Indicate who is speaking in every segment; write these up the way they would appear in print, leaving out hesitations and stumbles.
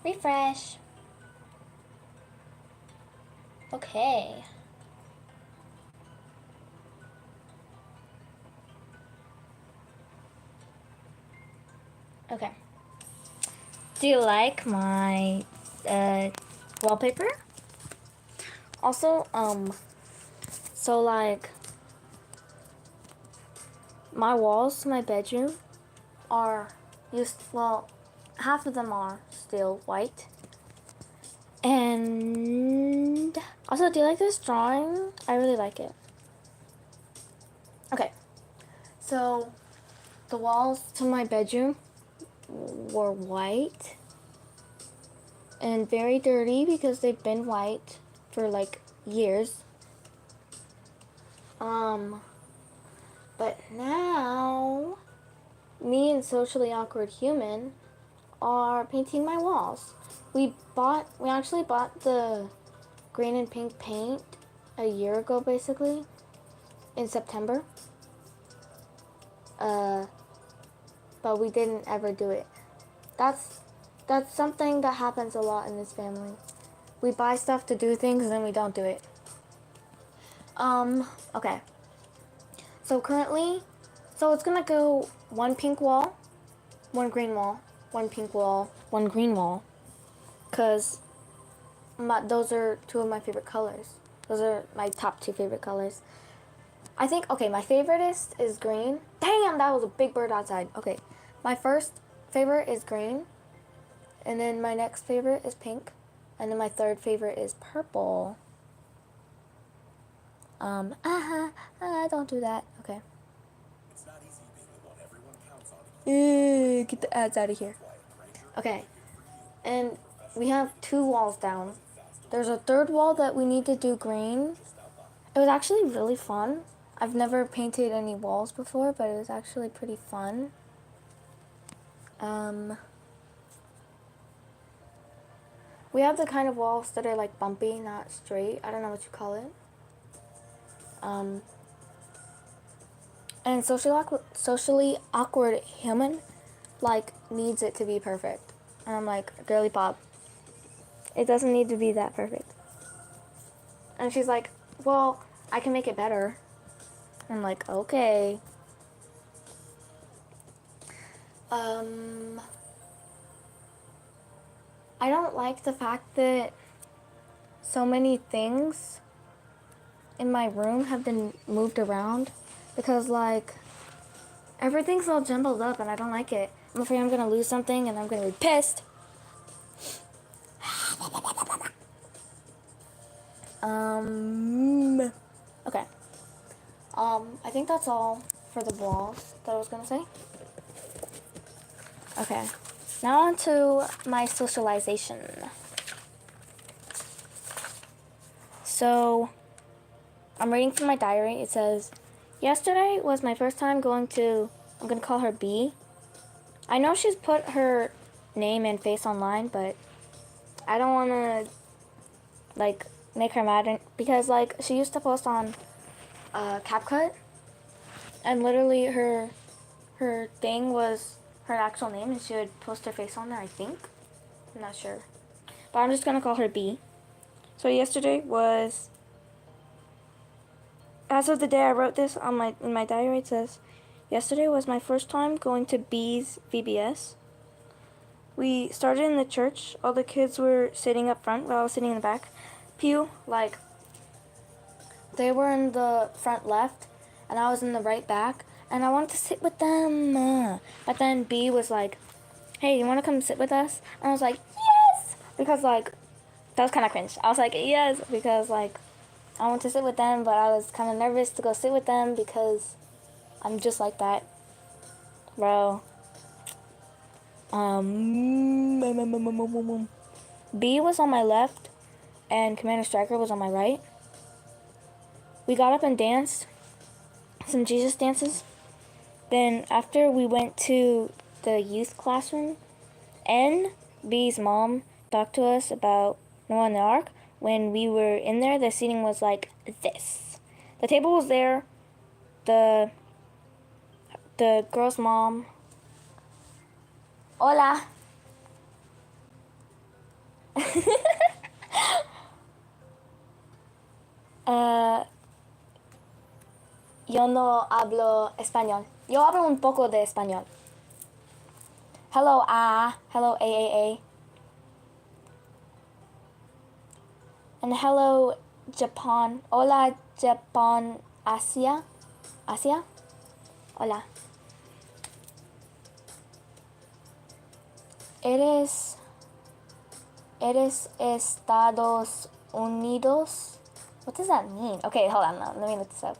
Speaker 1: Refresh. Okay. Okay. Do you like my wallpaper? Also, so like my walls to my bedroom are half of them are still white. And also, do you like this drawing? I really like it. Okay. So the walls to my bedroom were white and very dirty because they've been white for like years. But now me and socially awkward human are painting my walls. We actually bought the green and pink paint a year ago, basically, in September. But we didn't ever do it. That's something that happens a lot in this family. We buy stuff to do things and then we don't do it. Okay. So currently, it's gonna go one pink wall, one green wall, one pink wall, one green wall. Cause those are two of my favorite colors. Those are my top two favorite colors. I think, okay, my favoriteest is green. Damn, that was a big bird outside. Okay, my first favorite is green. And then my next favorite is pink. And then my third favorite is purple. Don't do that. Okay. Ew, get the ads out of here. Okay. And we have two walls down. There's a third wall that we need to do green. It was actually really fun. I've never painted any walls before, but it was actually pretty fun. We have the kind of walls that are like bumpy, not straight. I don't know what you call it. And socially awkward human like needs it to be perfect. And I'm like, girly pop, it doesn't need to be that perfect. And she's like, well, I can make it better. I'm like, okay. I don't like the fact that so many things in my room have been moved around because like everything's all jumbled up and I don't like it. I'm afraid I'm gonna lose something and I'm gonna be pissed. Okay. I think that's all for the walls that I was gonna say. Okay. Now on to my socialization. So, I'm reading from my diary. It says, yesterday was my first time going to, I'm gonna call her B. I know she's put her name and face online, but I don't wanna, like, make her mad because, like, she used to post on CapCut, and literally her thing was her actual name, and she would post her face on there, I think. I'm not sure. But I'm just gonna call her B. So yesterday was, as of the day I wrote this on in my diary, it says, yesterday was my first time going to B's VBS. We started in the church. All the kids were sitting up front while I was sitting in the back pew. Like, they were in the front left, and I was in the right back, and I wanted to sit with them. But then B was like, hey, you want to come sit with us? And I was like, yes! Because, like, that was kind of cringe. I was like, yes, because, like, I want to sit with them, but I was kind of nervous to go sit with them because I'm just like that. Bro. B was on my left, and Commander Striker was on my right. We got up and danced some Jesus dances. Then after we went to the youth classroom, and B's mom talked to us about Noah and the Ark. When we were in there, the seating was like this. The table was there. The girl's mom. Hola. uh, yo no hablo español. Yo hablo un poco de español. Hello, hello, A. And hello, Japan. Hola, Japan, Asia. Asia? Hola. ¿Eres Estados Unidos? What does that mean? Okay, hold on. Let me look this up.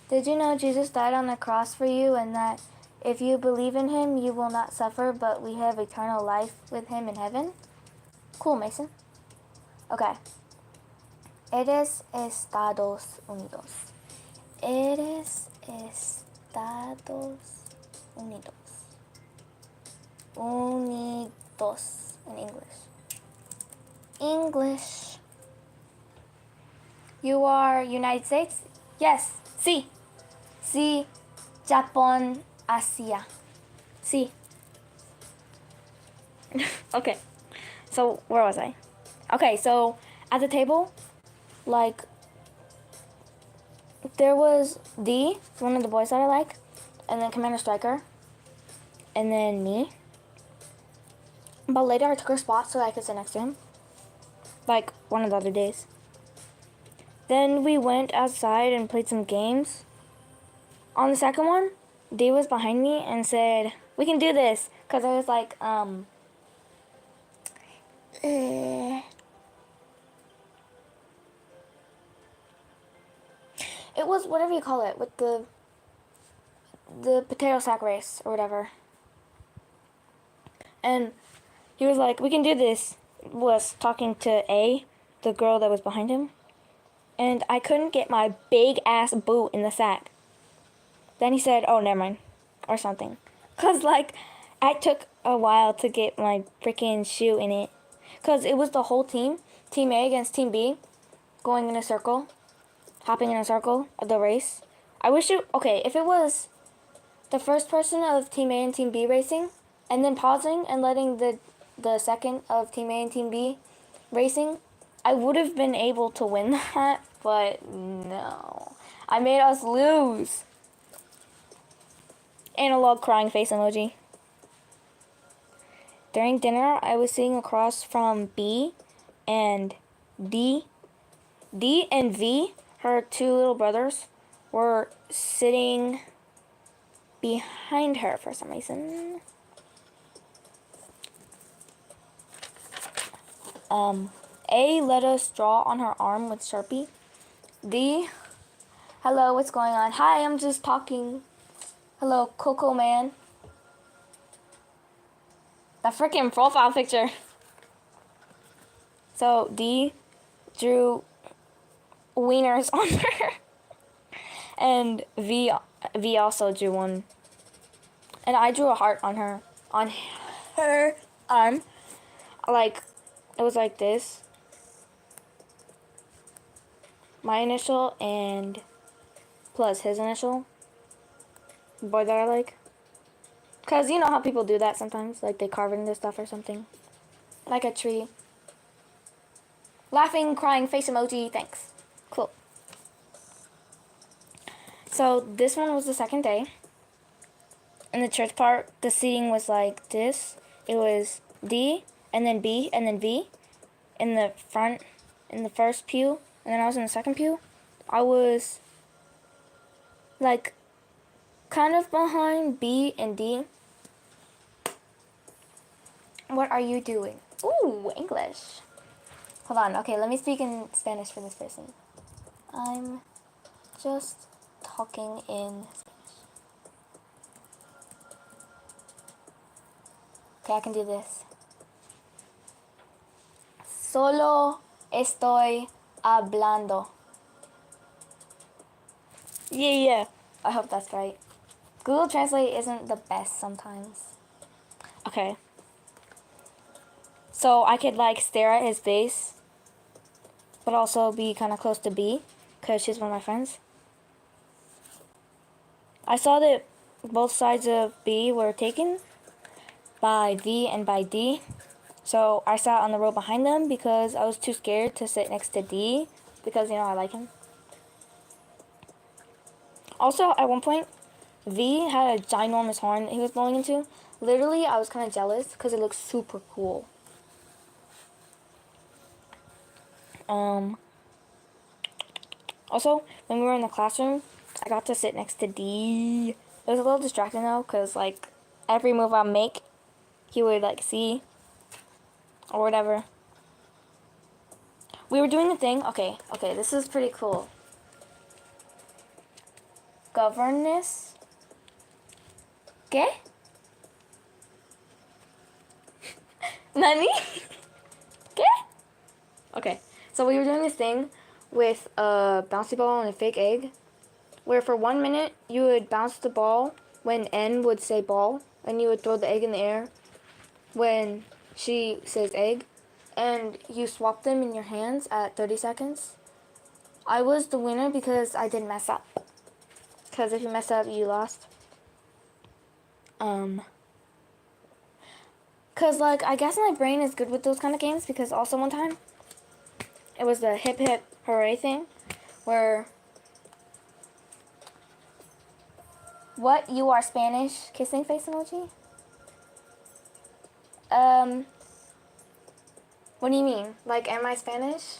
Speaker 1: Did you know Jesus died on the cross for you, and that if you believe in him, you will not suffer, but we have eternal life with him in heaven? Cool, Mason. Okay. Eres Estados Unidos. Eres Estados Unidos. Unidos in English. English. You are United States? Yes. Sí. Sí. Japón, Asia. Sí. Okay. So, where was I? Okay, so at the table, like, there was D, one of the boys that I like, and then Commander Striker, and then me. But later I took her spot so I could sit next to him. Like, one of the other days. Then we went outside and played some games. On the second one, D was behind me and said, "We can do this." Because I was like, it was whatever you call it, with the potato sack race or whatever. And he was like, "We can do this." Was talking to A, the girl that was behind him. And I couldn't get my big ass boot in the sack. Then he said, "Oh, never mind." Or something. Because, like, it took a while to get my freaking shoe in it. Because it was the whole team. Team A against Team B. Going in a circle. Hopping in a circle of the race. I wish it... Okay, if it was the first person of Team A and Team B racing, and then pausing and letting the second of Team A and Team B racing, I would have been able to win that, but no. I made us lose. Analog crying face emoji. During dinner, I was sitting across from B and D. D and V, her two little brothers, were sitting behind her for some reason. A let us draw on her arm with Sharpie. D, hello, what's going on? Hi, I'm just talking. Hello, Coco Man. The freaking profile picture. So D drew wieners on her. And V also drew one. And I drew a heart on her arm. Like, it was like this. My initial and plus his initial. The boy that I like. Because you know how people do that sometimes? Like, they carve into stuff or something. Like a tree. Laughing, crying, face emoji, thanks. Cool. So, this one was the second day. In the church part, the seating was like this. It was D, and then B, and then V. In the front, in the first pew. And then I was in the second pew. I was, like, kind of behind B and D. What are you doing? Ooh, English. Hold on. Okay, let me speak in Spanish for this person. I'm just talking in Spanish. Okay, I can do this. Solo estoy hablando. Yeah. I hope that's right. Google Translate isn't the best sometimes. Okay. So I could, like, stare at his face, but also be kind of close to B, because she's one of my friends. I saw that both sides of B were taken by V and by D, So I sat on the row behind them because I was too scared to sit next to D because, I like him. Also, at one point, V had a ginormous horn that he was blowing into. Literally, I was kind of jealous because it looked super cool. Also, when we were in the classroom, I got to sit next to D. It was a little distracting though, because like every move I make, he would like see or whatever. We were doing the thing. Okay, this is pretty cool. Governess. ¿Qué? Nani? ¿Qué? Okay, so we were doing this thing with a bouncy ball and a fake egg, where for 1 minute you would bounce the ball when N would say ball, and you would throw the egg in the air when she says egg, and you swap them in your hands at 30 seconds. I was the winner because I didn't mess up. Because if you mess up, you lost. Because, like, I guess my brain is good with those kind of games, because also one time, it was the hip hip hooray thing, where, what, you are Spanish? Kissing face emoji? What do you mean? Like, am I Spanish?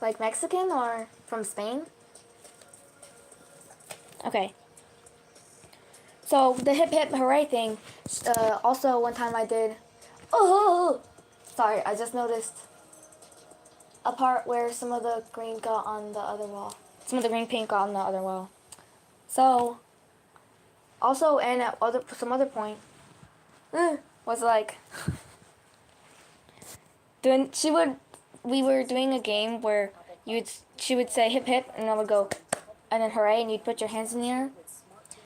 Speaker 1: Like Mexican or from Spain? Okay. So, the hip hip hooray thing, also one time I did, oh, sorry, I just noticed a part where some of the green got on the other wall. Some of the green paint got on the other wall. So, also, and at some other point, was like, we were doing a game where she would say hip hip, and I would go, and then hooray, and you'd put your hands in the air.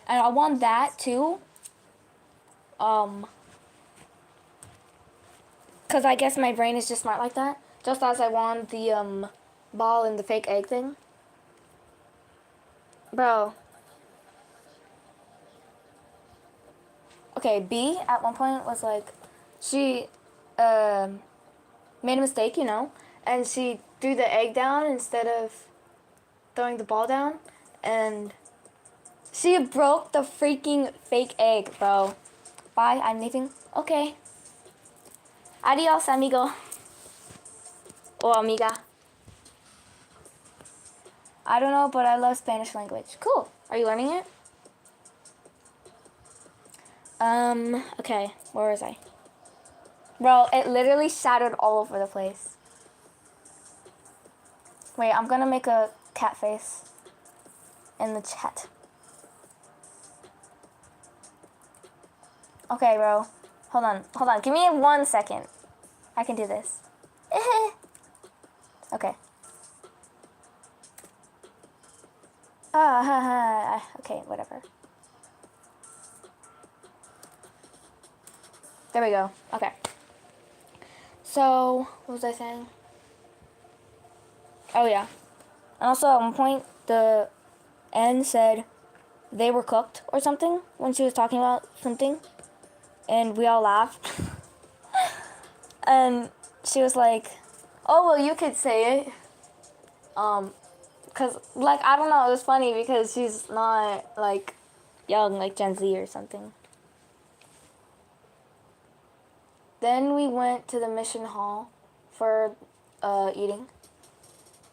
Speaker 1: And I won that too. Because I guess my brain is just smart like that. Just as I won the ball and the fake egg thing. Bro. Okay, B at one point was like, she made a mistake, and she threw the egg down instead of throwing the ball down. And she broke the freaking fake egg, bro. Bye, I'm leaving. Okay. Adios, amigo. Or amiga. I don't know, but I love Spanish language. Cool. Are you learning it? Okay. Where was I? Bro, it literally shattered all over the place. Wait, I'm gonna make a cat face in the chat. Okay, bro. Hold on. Give me 1 second. I can do this. Okay. Okay, whatever. There we go. Okay. So, what was I saying? Oh, yeah. And also, at one point, the N said they were cooked or something when she was talking about something. And we all laughed. And she was like, oh, well, you could say it. Because, like, I don't know, it was funny because she's not, like, young, like Gen Z or something. Then we went to the mission hall for eating.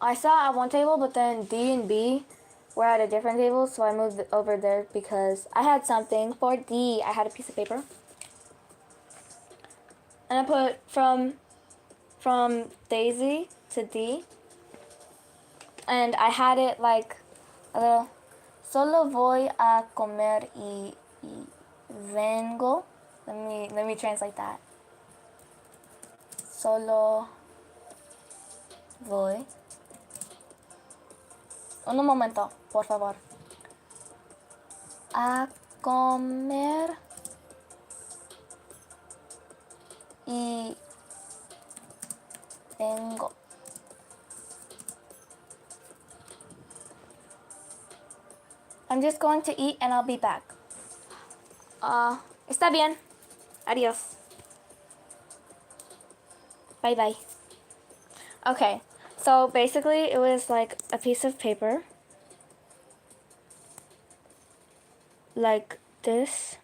Speaker 1: I sat at one table, but then D and B were at a different table, so I moved over there because I had something for D. I had a piece of paper. And I put from Daisy to D. And I had it like a little, solo voy a comer y vengo. Let me translate that. Solo voy. Un momento, por favor. A comer y vengo. I'm just going to eat and I'll be back. Está bien. Adiós. Bye bye. Okay, so basically it was like a piece of paper. Like this.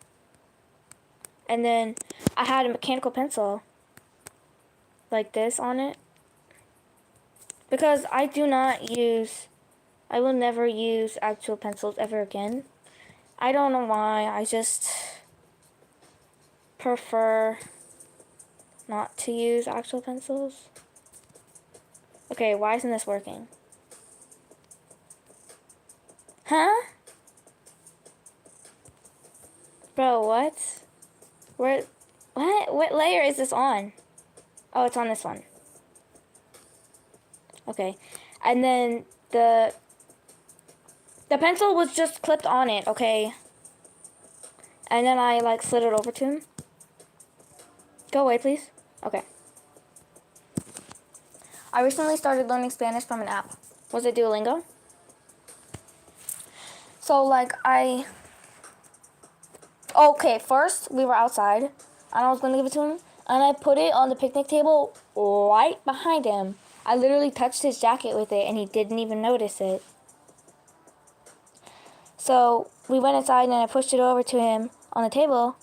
Speaker 1: And then I had a mechanical pencil. Like this on it. Because I will never use actual pencils ever again. I don't know why, I just prefer not to use actual pencils. Okay, why isn't this working? Huh? Bro, what? Where? What? What layer is this on? Oh, it's on this one. Okay. And then the pencil was just clipped on it, okay? And then I like slid it over to him. Go away, please. Okay. I recently started learning Spanish from an app. Was it Duolingo? So like okay, first we were outside and I was gonna give it to him and I put it on the picnic table right behind him. I literally touched his jacket with it and he didn't even notice it. So we went inside and I pushed it over to him on the table.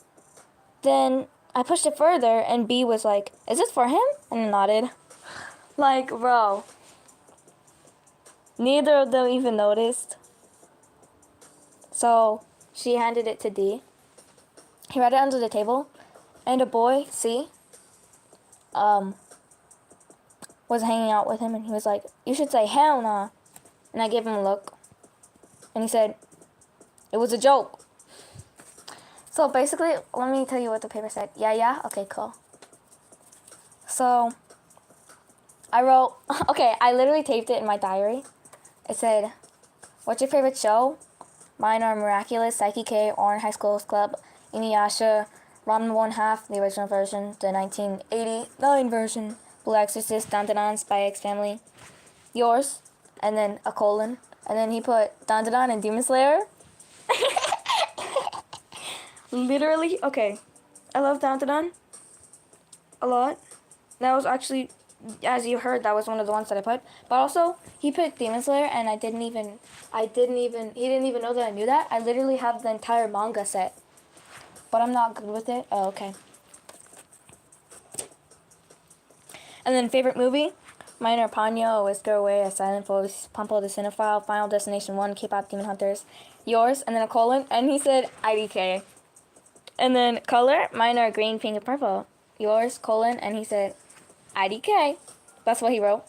Speaker 1: Then I pushed it further and B was like, "Is this for him?" And nodded. Like, bro. Neither of them even noticed. So she handed it to D. He read it under the table. And a boy, C, was hanging out with him. And he was like, "You should say hell nah." And I gave him a look. And he said, "It was a joke." So basically, let me tell you what the paper said. Yeah? Okay, cool. So I wrote, okay, I literally taped it in my diary. It said, "What's your favorite show? Mine are Miraculous, Psyche K, Orange High School Club, Inuyasha, Ramen 1/2, the original version, the 1989 version, Blue Exorcist, Dandadan, Spy X Family, yours," and then a colon, and then he put Dandadan and Demon Slayer. Literally, okay. I love Dandadan a lot. That was actually, as you heard, that was one of the ones that I put. But also, he put Demon Slayer, and he didn't even know that I knew that. I literally have the entire manga set. But I'm not good with it. Oh, okay. And then favorite movie? Mine are Ponyo, A Whisker Away, A Silent Voice, Pumpo the Cinephile, Final Destination 1, K-Pop Demon Hunters. Yours, and then a colon, and he said IDK. And then color, mine are green, pink, and purple. Yours, colon, and he said IDK. That's what he wrote.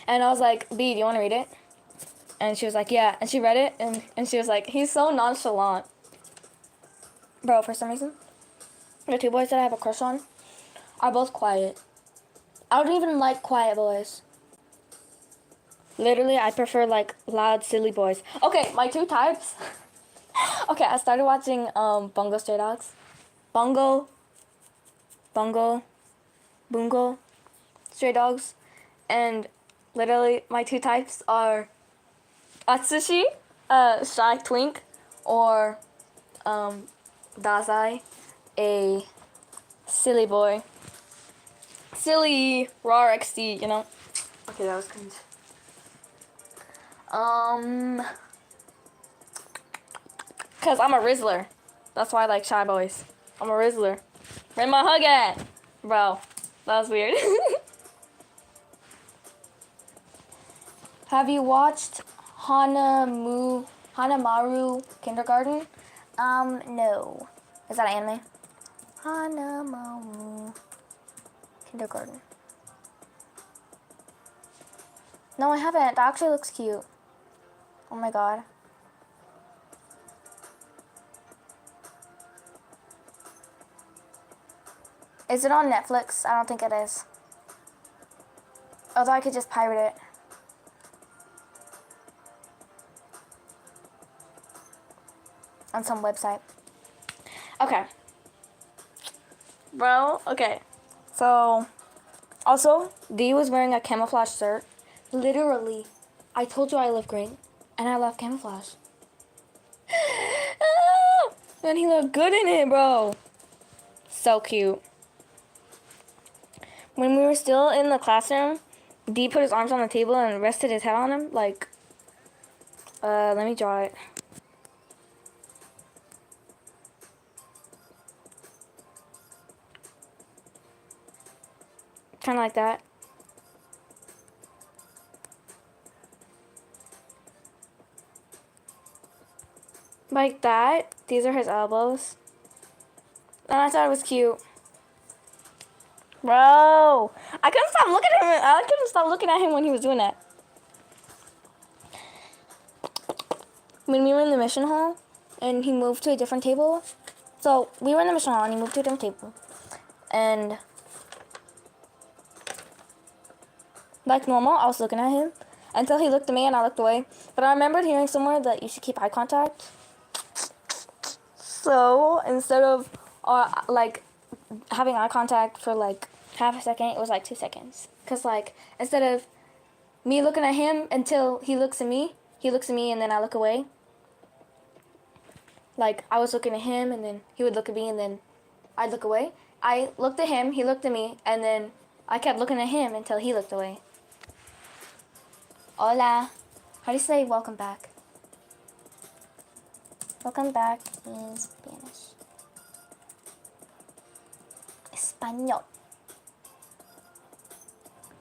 Speaker 1: And I was like, "B, do you want to read it?" And she was like, "Yeah." And she read it, and she was like, "He's so nonchalant." Bro, for some reason, the two boys that I have a crush on are both quiet. I don't even like quiet boys. Literally, I prefer, like, loud, silly boys. Okay, my two types. Okay, I started watching, Bungo Stray Dogs. Bungo, Stray Dogs. And literally, my two types are Atsushi, Shy Twink, or, Dazai, a silly boy. Silly, raw XD, you know? Okay, that was cringe. Cause I'm a Rizzler. That's why I like shy boys. I'm a Rizzler. Where my hug at? Bro, that was weird. Have you watched Hanamaru Kindergarten? No. Is that an anime? Hanamaru Kindergarten. No, I haven't. That actually looks cute. Oh my god. Is it on Netflix? I don't think it is. Although I could just pirate it. On some website. Okay. Bro, okay. So, also, D was wearing a camouflage shirt. Literally, I told you I love green, and I love camouflage. And he looked good in it, bro. So cute. When we were still in the classroom, D put his arms on the table and rested his head on him. Like, let me draw it. Kind of like that. Like that. These are his elbows. And I thought it was cute. Bro, I couldn't stop looking at him. I couldn't stop looking at him when he was doing that. When we were in the mission hall, and he moved to a different table. So we were in the mission hall, and he moved to a different table. And like normal, I was looking at him until he looked at me, and I looked away. But I remembered hearing somewhere that you should keep eye contact. So instead of like having eye contact for like half a second, it was like 2 seconds. Cause like instead of me looking at him until he looks at me, and then I look away. Like I was looking at him and then he would look at me and then I'd look away. I looked at him, he looked at me, and then I kept looking at him until he looked away. Hola. How do you say welcome back? Welcome back in Spanish. Español.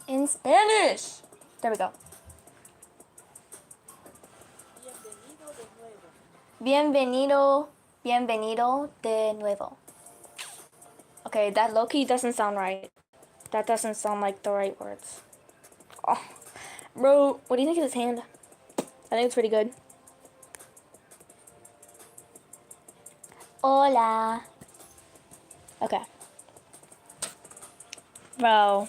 Speaker 1: In Spanish. There we go. Bienvenido de nuevo. Okay, that low-key doesn't sound right. That doesn't sound like the right words. Oh, bro, what do you think of his hand? I think it's pretty good. Hola. Okay. Bro,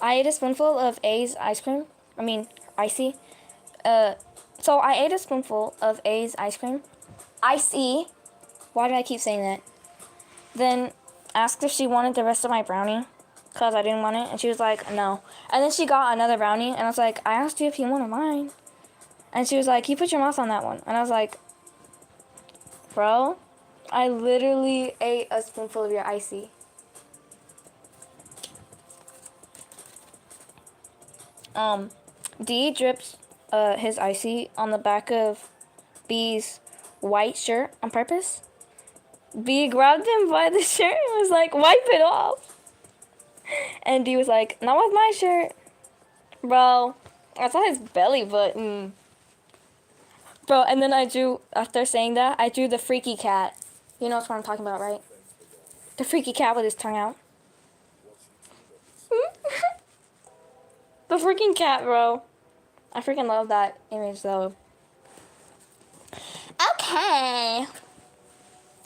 Speaker 1: I ate a spoonful of A's ice cream. I mean, icy. So I ate a spoonful of A's ice cream. Icy. Why do I keep saying that? Then asked if she wanted the rest of my brownie because I didn't want it. And she was like, no. And then she got another brownie. And I was like, I asked you if you wanted mine. And she was like, you put your mouth on that one. And I was like, bro, I literally ate a spoonful of your icy. D drips his icy on the back of B's white shirt on purpose. B grabbed him by the shirt and was like, wipe it off. And D was like, not with my shirt. Bro, I saw his belly button. Bro, and then I drew, after saying that, I drew the freaky cat. You know what I'm talking about, right? The freaky cat with his tongue out. The freaking cat, bro. I freaking love that image, though. Okay.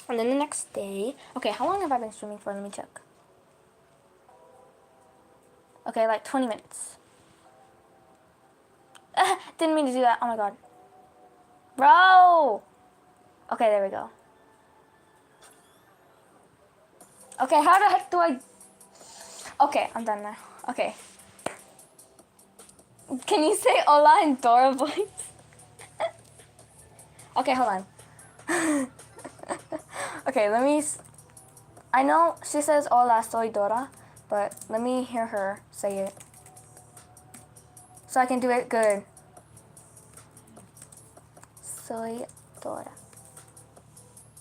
Speaker 1: And then the next day... Okay, how long have I been swimming for? Let me check. Okay, like 20 minutes. Didn't mean to do that. Oh, my God. Bro! Okay, there we go. Okay, how the heck do I... Okay, I'm done now. Okay. Can you say hola in Dora voice? Okay, hold on. Okay, let me... I know she says hola, soy Dora, but let me hear her say it. So I can do it good. Soy Dora.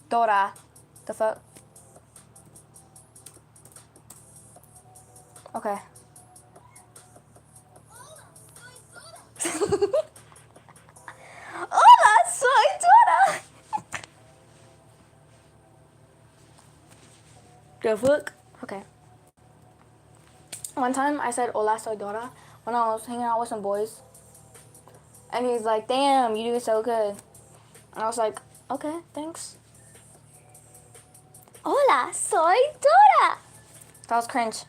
Speaker 1: Dora. The fuck? Okay. Hola, soy Dora. The fuck? Okay. One time I said hola, soy Dora when I was hanging out with some boys. And he's like, damn, you do it so good. And I was like, okay, thanks. Hola, soy Dora. That was cringe.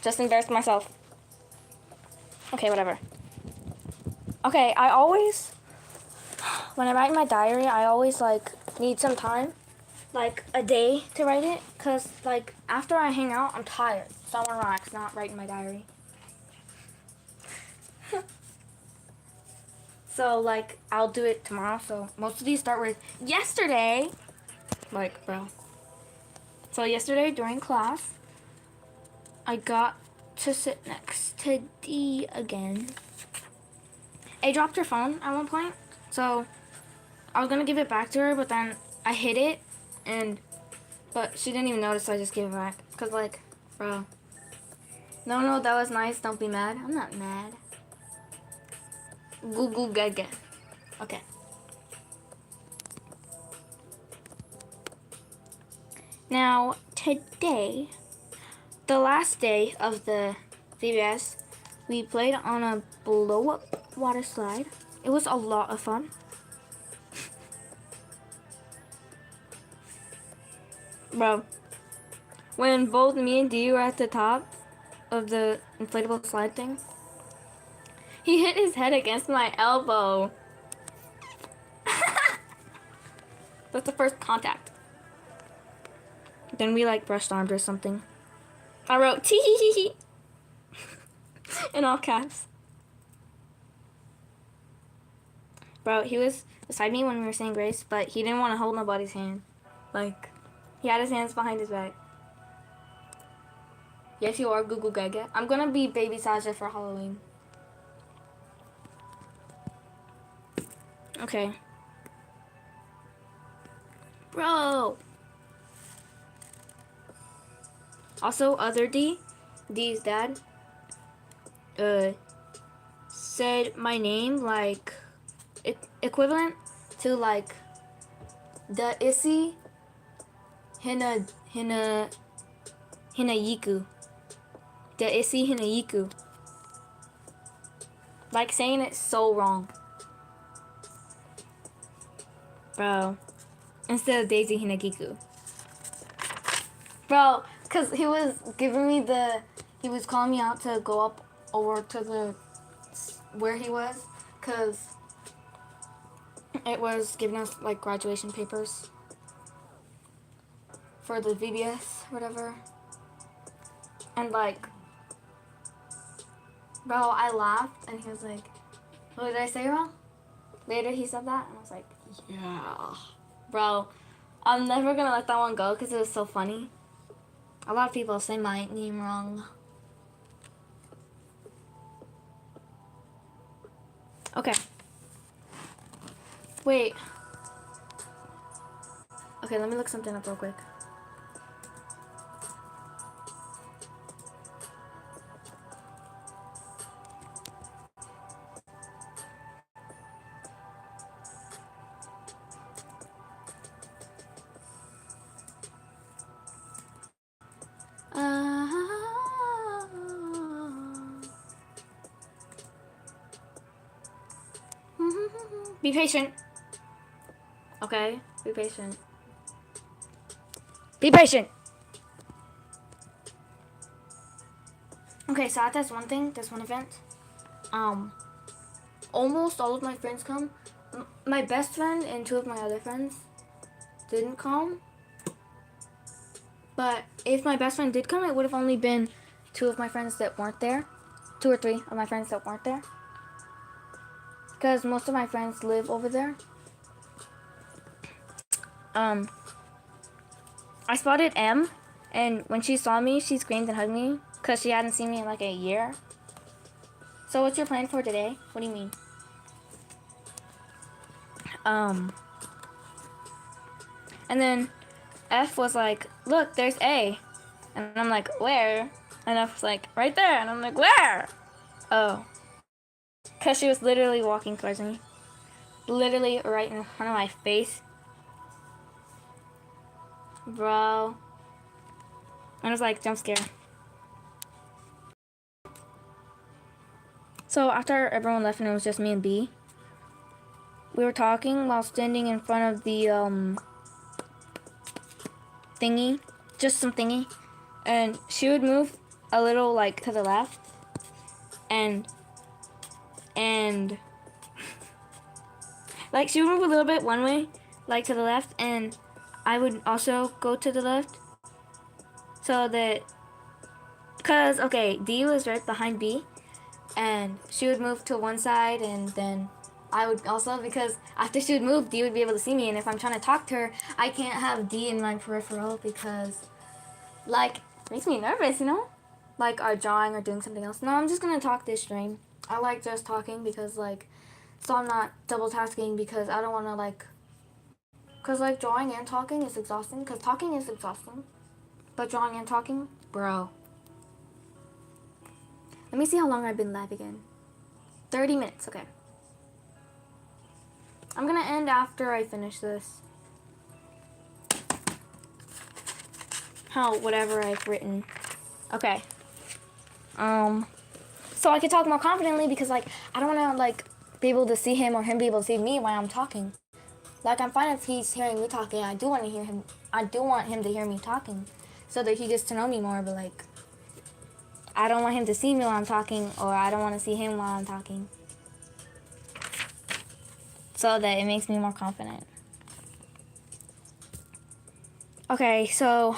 Speaker 1: Just embarrassed myself. Okay, whatever. Okay, I always, when I write in my diary, I always, like, need some time, like, a day to write it. Because, like, after I hang out, I'm tired. So I want to relax, not write in my diary. So, like, I'll do it tomorrow. So most of these start with yesterday. Like, bro. So yesterday during class, I got to sit next to D again. A dropped her phone at one point, so I was gonna give it back to her, but then I hit it, but she didn't even notice, so I just gave it back. Cause like, bro. No, that was nice. Don't be mad. I'm not mad. Google gaga. Okay. Now today, the last day of the VBS, we played on a blow-up water slide. It was a lot of fun. Bro, when both me and D were at the top of the inflatable slide thing, he hit his head against my elbow. That's the first contact. Then we like brushed arms or something. I wrote tee hee hee hee in all caps. Bro, he was beside me when we were saying grace, but he didn't want to hold nobody's hand. Like, he had his hands behind his back. Yes, you are Google Gaga. I'm gonna be Baby Sasha for Halloween. Okay. Bro. Also, other D's dad, said my name like equivalent to like the issy hina yiku. The issy hina yiku. Like saying it so wrong. Bro. Instead of Daisy Hinagiku. Bro, because he was giving me he was calling me out to go up over to where he was, because it was giving us like graduation papers for the VBS, whatever. And like, bro, I laughed and he was like, "What did I say wrong?" Later he said that and I was like, yeah. Bro, I'm never gonna let that one go because it was so funny. A lot of people say my name wrong. Okay. Wait. Okay, let me look something up real quick. Be patient. Okay, be patient. Be patient. Okay, so at this one event, almost all of my friends come. My best friend and two of my other friends didn't come. But if my best friend did come, it would have only been two of my friends that weren't there. 2 or 3 of my friends that weren't there. Because most of my friends live over there. I spotted M, and when she saw me, she screamed and hugged me because she hadn't seen me in like a year. So what's your plan for today? What do you mean? And then F was like, look, there's A. And I'm like, where? And F was like, right there. And I'm like, where? Oh. Because she was literally walking towards me. Literally right in front of my face. Bro. And I was like, jump scare. So after everyone left and it was just me and B, we were talking while standing in front of the thingy. Just some thingy. And she would move a little like to the left. And like she would move a little bit one way, like to the left, and I would also go to the left. So that, cause okay, D was right behind B, and she would move to one side, and then I would also, because after she would move, D would be able to see me, and if I'm trying to talk to her, I can't have D in my peripheral because, like, it makes me nervous, you know? like are drawing or doing something else. No, I'm just gonna talk this stream. I like just talking because like, so I'm not double tasking because I don't want to like, cause like drawing and talking is exhausting. Cause talking is exhausting, but drawing and talking, bro. Let me see how long I've been live again. 30 minutes. Okay. I'm gonna end after I finish this. Whatever I've written. Okay. So I could talk more confidently because like I don't want to like be able to see him or him be able to see me while I'm talking. Like I'm fine if he's hearing me talking. I do want to hear him. I do want him to hear me talking, so that he gets to know me more. But like, I don't want him to see me while I'm talking, or I don't want to see him while I'm talking, so that it makes me more confident. Okay, so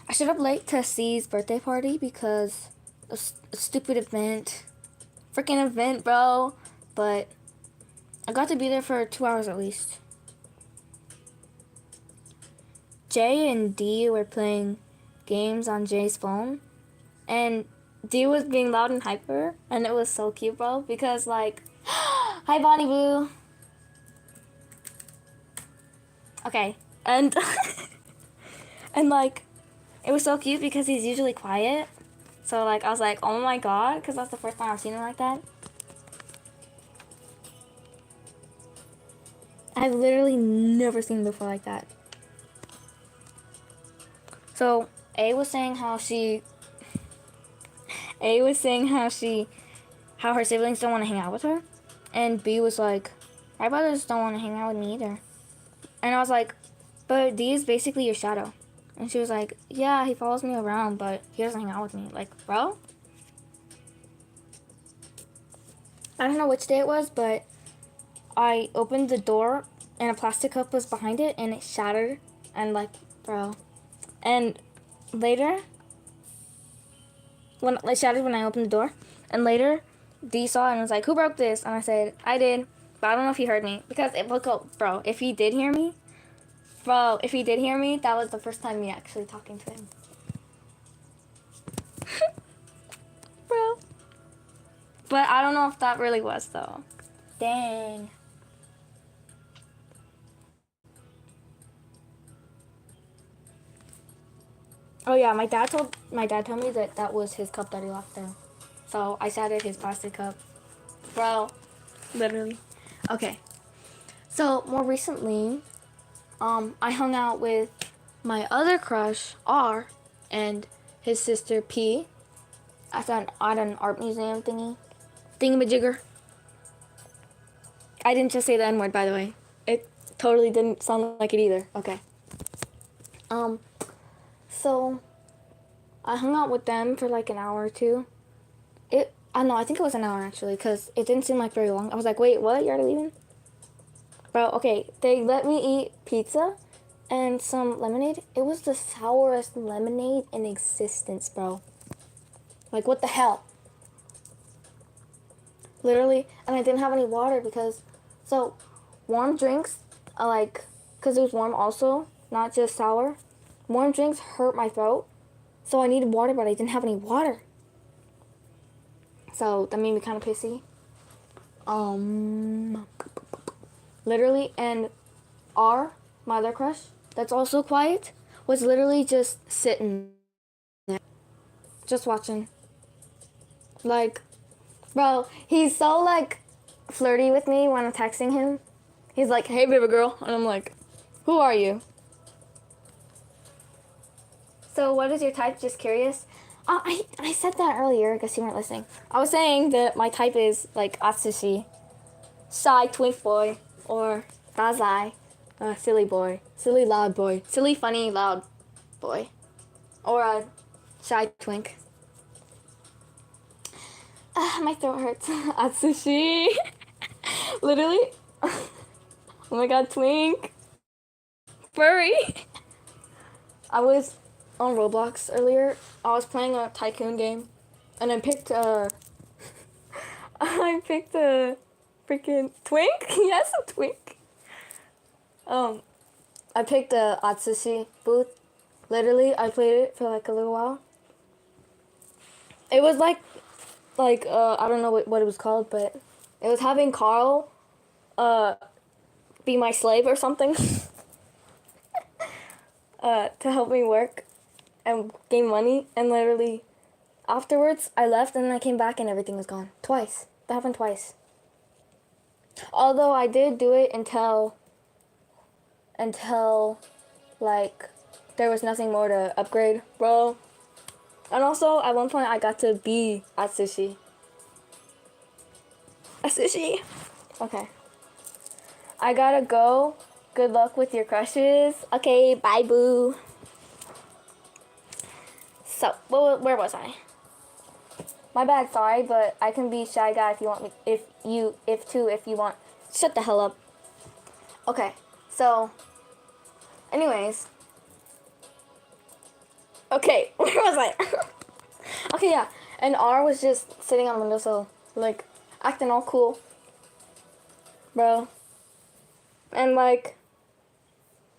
Speaker 1: I showed up late to C's birthday party because a stupid event. Freaking event, bro. But I got to be there for 2 hours at least. Jay and D were playing games on Jay's phone. And D was being loud and hyper. And it was so cute, bro. Because, like, hi, Bonnie Boo. Okay. And, and, like, it was so cute because he's usually quiet. So, like, I was like, oh my god. Because that's the first time I've seen him like that. I've literally never seen him before like that. So, A was saying how her siblings don't want to hang out with her. And B was like, my brothers don't want to hang out with me either. And I was like, but D is basically your shadow. And she was like, yeah, he follows me around, but he doesn't hang out with me. Like, bro? I don't know which day it was, but I opened the door and a plastic cup was behind it and it shattered. And like, bro. And later, when it shattered when I opened the door. And later, D saw it and was like, who broke this? And I said, I did. But I don't know if he heard me. Because, bro, if he did hear me, that was the first time me actually talking to him. Bro. But I don't know if that really was, though. Dang. Oh, yeah, my dad told me that was his cup that he left there. So I shattered his plastic cup. Bro. Literally. Okay. So, more recently, I hung out with my other crush, R, and his sister, P, at an art museum thingamajigger. I didn't just say the N-word, by the way. It totally didn't sound like it either. Okay. So, I hung out with them for like an hour or two. I think it was an hour actually, because it didn't seem like very long. I was like, wait, what? You're already leaving? Bro, okay, they let me eat pizza and some lemonade. It was the sourest lemonade in existence, bro. Like, what the hell? Literally, and I didn't have any water because, so, warm drinks, because it was warm also, not just sour. Warm drinks hurt my throat, so I needed water, but I didn't have any water. So, that made me kind of pissy. Literally, and R, my other crush, that's also quiet, was literally just sitting there, just watching. Like, bro, he's so, like, flirty with me when I'm texting him. He's like, hey, baby girl. And I'm like, who are you? So, what is your type? Just curious. I said that earlier. I guess you weren't listening. I was saying that my type is, like, Atsushi. Shy twink boy. Or Dazai. Silly boy. Silly loud boy. Silly funny loud boy. Or a shy twink. My throat hurts. Atsushi. Literally. Oh my god, twink. Furry. I was on Roblox earlier. I was playing a tycoon game. And I picked a freaking twink. Yes, a twink. I picked a Atsushi booth. Literally, I played it for like a little while. It was like I don't know what it was called, but it was having Carl uh be my slave or something to help me work and gain money, and literally afterwards I left and then I came back and everything was gone. Twice. That happened twice. Although I did do it until like there was nothing more to upgrade, bro. And also at one point I got to be at sushi. A sushi. Okay. I gotta go. Good luck with your crushes. Okay, bye boo. So, where was I? My bad, sorry, but I can be shy guy if you want me. If you want. Shut the hell up. Okay, so, anyways. Okay, where was I? Okay, yeah. And R was just sitting on the windowsill, like, acting all cool. Bro. And, like,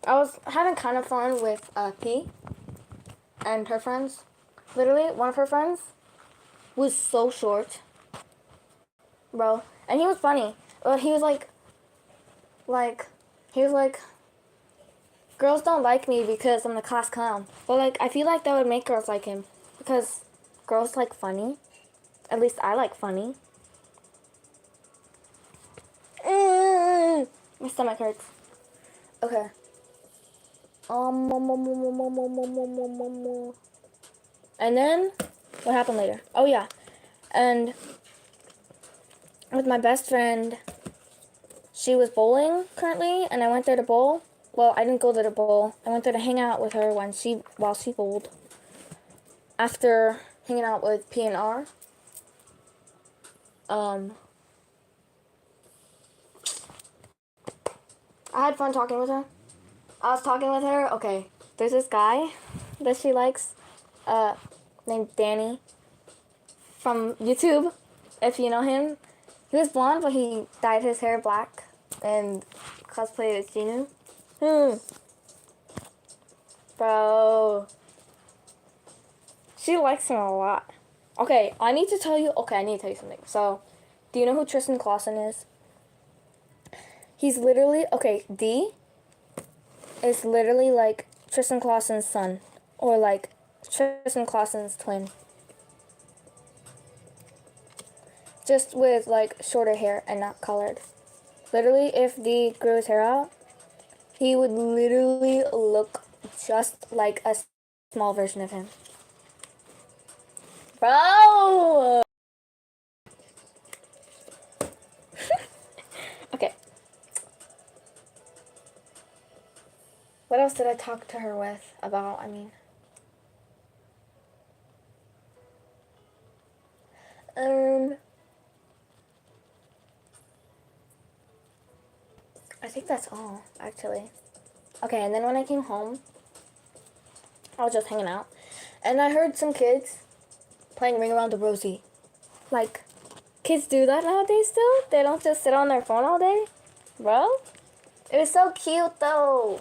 Speaker 1: I was having kind of fun with P and her friends. Literally, one of her friends was so short, bro. And he was funny. But he was like, he was like, girls don't like me because I'm the class clown. But, like, I feel like that would make girls like him. Because girls like funny. At least I like funny. My stomach hurts. Okay. And then, what happened later? Oh, yeah. And with my best friend, she was bowling currently, and I went there to bowl. Well, I didn't go there to bowl. I went there to hang out with her while she bowled. After hanging out with P and R, I had fun talking with her. I was talking with her. Okay, there's this guy that she likes, named Danny from YouTube, if you know him. He was blonde, but he dyed his hair black and cosplayed as Genu. Bro. She likes him a lot. Okay, I need to tell you something. So, do you know who Tristan Clausen is? He's literally, D is literally like Tristan Clausen's son. Or like Tristan Clausen's twin. Just with like shorter hair and not colored. Literally, if D grew his hair out, he would literally look just like a small version of him. Bro! Okay. What else did I talk to her about? I think that's all, actually. Okay, and then when I came home, I was just hanging out, and I heard some kids playing Ring Around the Rosie. Like, kids do that nowadays still? They don't just sit on their phone all day? Bro? It was so cute, though.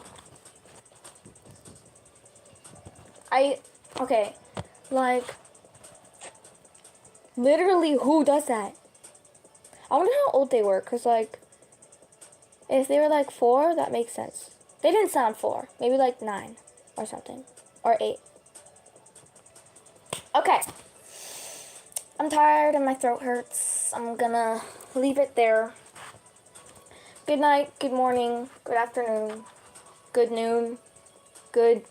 Speaker 1: Okay, like, literally, who does that? I wonder how old they were, because, like, if they were, like, 4, that makes sense. They didn't sound 4. Maybe, like, 9 or something. Or 8. Okay. I'm tired and my throat hurts. I'm gonna leave it there. Good night, good morning, good afternoon, good noon, good